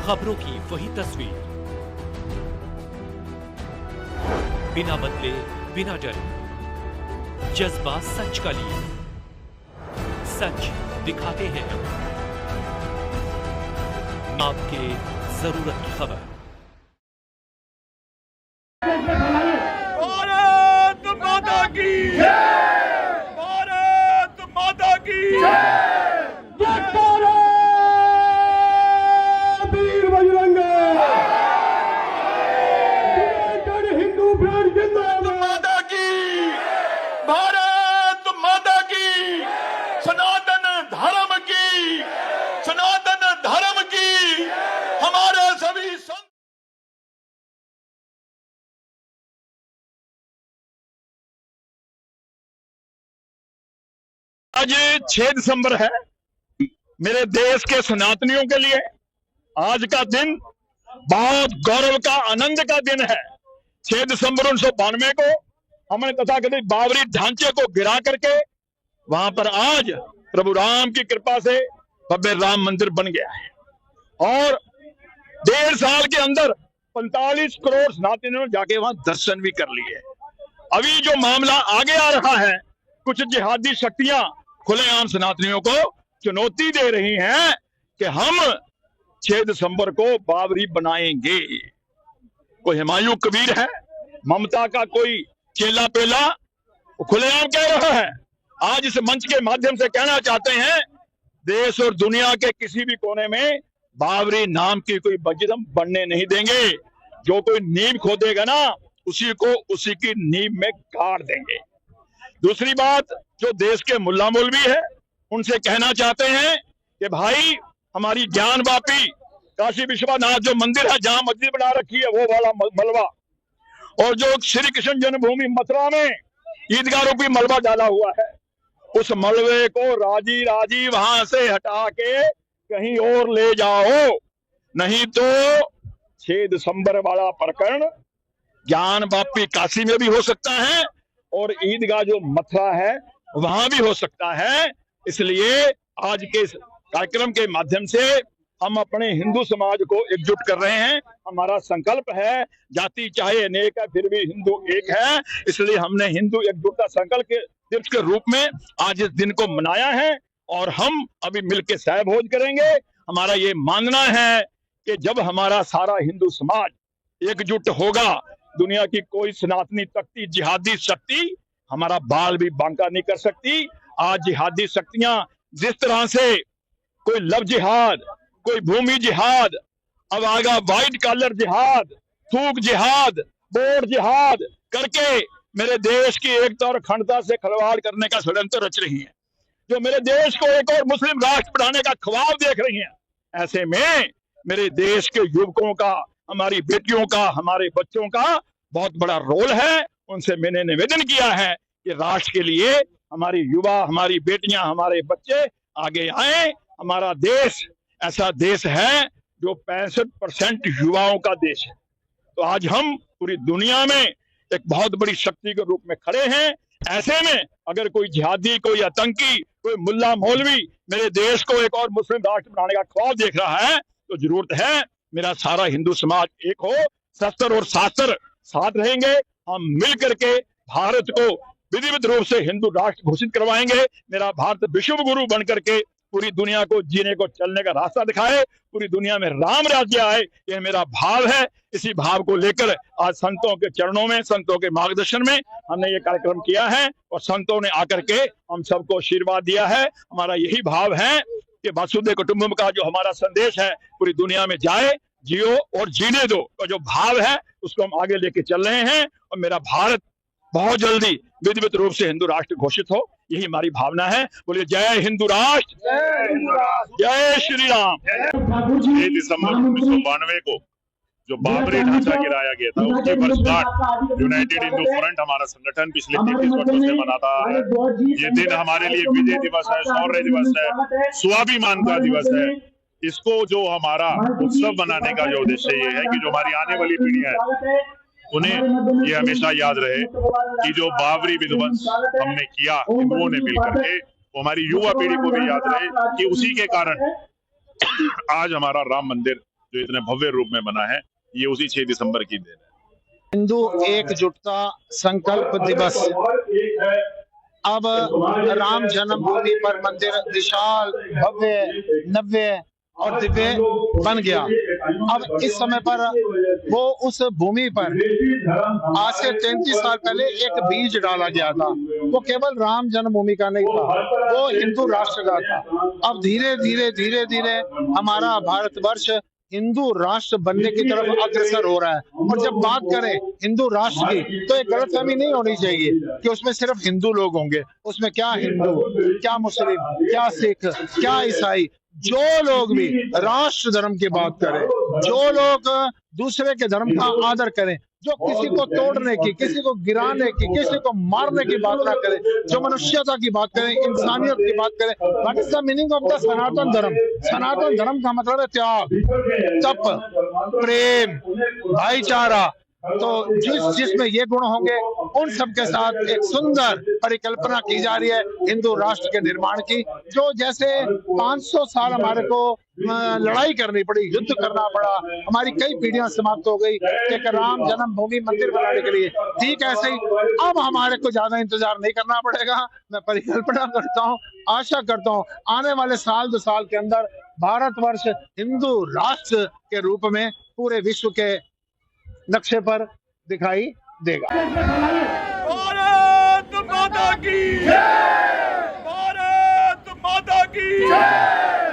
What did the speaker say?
खबरों की वही तस्वीर, बिना बदले बिना डरे, जज्बा सच का लिए, सच दिखाते हैं आपके जरूरत की खबर। भारत माता की जय! भारत माता की जय! वीर बजरंग हिंदू फ्रंट जिंदाबाद माता की, भारत माता की, सनातन धर्म की, सनातन धर्म की, हमारे सभी संत आज 6 दिसंबर है। मेरे देश के सनातनियों के लिए आज का दिन बहुत गौरव का, आनंद का दिन है। 6 दिसंबर 1992 को हमने तथाकथित बाबरी ढांचे को गिरा करके वहां पर आज प्रभु राम की कृपा से भव्य राम मंदिर बन गया है और 1.5 साल के अंदर 45 करोड़ सनातनियों ने जाके वहां दर्शन भी कर लिए। अभी जो मामला आगे आ रहा है, कुछ जिहादी शक्तियां खुलेआम सनातनियों को चुनौती दे रही हैं कि हम 6 दिसंबर को बाबरी बनाएंगे। कोई हुमायूं कबीर है, ममता का कोई चेला पेला, खुलेआम कह रहा है। आज इस मंच के माध्यम से कहना चाहते हैं, देश और दुनिया के किसी भी कोने में बाबरी नाम की कोई मस्जिद हम बनने नहीं देंगे। जो कोई नींव खोदेगा ना, उसी को उसी की नींव में गाड़ देंगे। दूसरी बात, जो देश के मुल्ला मौलवी है, उनसे कहना चाहते हैं कि भाई हमारी ज्ञान वापी काशी विश्वनाथ जो मंदिर है, जहां मस्जिद बना रखी है, वो वाला मलबा, और जो श्री कृष्ण जन्मभूमि मथुरा में ईदगाह रूपी मलबा डाला हुआ है, उस मलबे को राजी राजी वहां से हटा के कहीं और ले जाओ, नहीं तो 6 दिसंबर वाला प्रकरण ज्ञान वापी काशी में भी हो सकता है और ईदगाह जो मथुरा है वहां भी हो सकता है। इसलिए आज के इस कार्यक्रम के माध्यम से हम अपने हिंदू समाज को एकजुट कर रहे हैं। हमारा संकल्प है, जाति चाहे अनेक है फिर भी हिंदू एक है, इसलिए हमने हिंदू एकजुटता संकल्प के दिवस के रूप में आज इस दिन को मनाया है और हम अभी मिलकर सहज भोज करेंगे। हमारा ये मानना है कि जब हमारा सारा हिंदू समाज एकजुट होगा, दुनिया की कोई सनातनी तख्ती जिहादी शक्ति हमारा बाल भी बांका नहीं कर सकती। आज जिहादी शक्तियां जिस तरह से कोई लव जिहाद, कोई भूमि जिहाद, अब आएगा व्हाइट कॉलर जिहाद, थूक जिहाद, बोर्ड जिहाद करके मेरे देश की एकता और अखंडता से खिलवाड़ करने का षड्यंत्र रच रही हैं, जो मेरे देश को एक और मुस्लिम राष्ट्र बनाने का ख्वाब देख रही हैं। ऐसे में मेरे देश के युवकों का, हमारी बेटियों का, हमारे बच्चों का बहुत बड़ा रोल है। उनसे मैंने निवेदन किया है कि राष्ट्र के लिए हमारी युवा, हमारी बेटियां, हमारे बच्चे आगे आए। हमारा देश ऐसा देश है जो 65% युवाओं का देश है। तो आज हम पूरी दुनिया में एक बहुत बड़ी शक्ति के रूप में खड़े हैं। ऐसे में अगर कोई जिहादी, कोई आतंकी, कोई मुल्ला मौलवी मेरे देश को एक और मुस्लिम राष्ट्र बनाने का ख्वाब देख रहा है, तो जरूरत है मेरा सारा हिंदू समाज एक हो, शस्त्र और शास्त्र साथ रहेंगे। हम मिल करके भारत को विधिवत रूप से हिंदू राष्ट्र घोषित करवाएंगे। मेरा भारत विश्व गुरु बन करके पूरी दुनिया को जीने को चलने का रास्ता दिखाए, पूरी दुनिया में राम राज्य आए, यह मेरा भाव है। इसी भाव को लेकर आज संतों के चरणों में, संतों के मार्गदर्शन में हमने ये कार्यक्रम किया है और संतों ने आकर के हम सबको आशीर्वाद दिया है। हमारा यही भाव है कि वसुधैव कुटुंबकम का जो हमारा संदेश है पूरी दुनिया में जाए, जियो और जीने दो का जो भाव है उसको हम आगे लेके चल रहे हैं और मेरा भारत बहुत जल्दी विधिवत रूप से हिंदू राष्ट्र घोषित हो, यही हमारी भावना है। बोलिए जय हिंदू राष्ट्र, जय श्री राम। 6 दिसंबर 1992 को जो बाबरी ढांचा गिराया गया था, उसकी वर्षगांठ यूनाइटेड हिंदू फ्रंट हमारा संगठन पिछले 33 वर्षों से मनाता है। ये दिन हमारे लिए विजय दिवस है, शौर्य दिवस है, स्वाभिमान का दिवस है। इसको जो हमारा उत्सव बनाने का जो उद्देश्य ये है कि जो हमारी आने वाली पीढ़ियां है उन्हें ये हमेशा याद रहे कि जो बाबरी विध्वंस हमने किया हिंदुओं ने मिलकर के, वो हमारी युवा पीढ़ी को भी याद रहे कि उसी के कारण आज हमारा राम मंदिर जो इतने भव्य रूप में बना है, ये उसी 6 दिसंबर की देन है। हिंदू एकजुटता संकल्प दिवस अब राम जन्मभूमि पर मंदिर विशाल भव्य नव्य और दिव्य बन गया। अब इस समय पर वो उस भूमि पर आज से 33 साल पहले एक बीज डाला गया था। वो केवल राम जन्मभूमि का नहीं था, वो हिंदू राष्ट्र का था। अब धीरे धीरे हमारा भारतवर्ष हिंदू राष्ट्र बनने की तरफ अग्रसर हो रहा है। और जब बात करें हिंदू राष्ट्र की, तो एक गलतफहमी नहीं होनी चाहिए कि उसमें सिर्फ हिंदू लोग होंगे। उसमें क्या हिंदू, क्या मुस्लिम, क्या सिख, क्या ईसाई, जो लोग भी राष्ट्र धर्म की बात करें, जो लोग दूसरे के धर्म का आदर करें, जो किसी को तोड़ने की, किसी को गिराने की, किसी को मारने की बात ना करें, जो मनुष्यता की बात करें, इंसानियत की बात करें। What is the meaning of the Sanatan Dharma? Sanatan धर्म का मतलब है त्याग, तप, प्रेम, भाईचारा। तो जिसमें ये गुण होंगे, उन सब के साथ एक सुंदर परिकल्पना की जा रही है हिंदू राष्ट्र के निर्माण की। जो जैसे 500 साल हमारे को लड़ाई करनी पड़ी, युद्ध करना पड़ा, हमारी कई पीढ़ियां समाप्त हो गई एक राम जन्मभूमि मंदिर बनाने के लिए, ठीक ऐसे ही अब हमारे को ज्यादा इंतजार नहीं करना पड़ेगा। मैं परिकल्पना करता हूँ, आशा करता हूँ आने वाले साल 2 साल के अंदर भारतवर्ष हिंदू राष्ट्र के रूप में पूरे विश्व के नक्शे पर दिखाई देगा। भारत माता की जय! भारत माता की जय!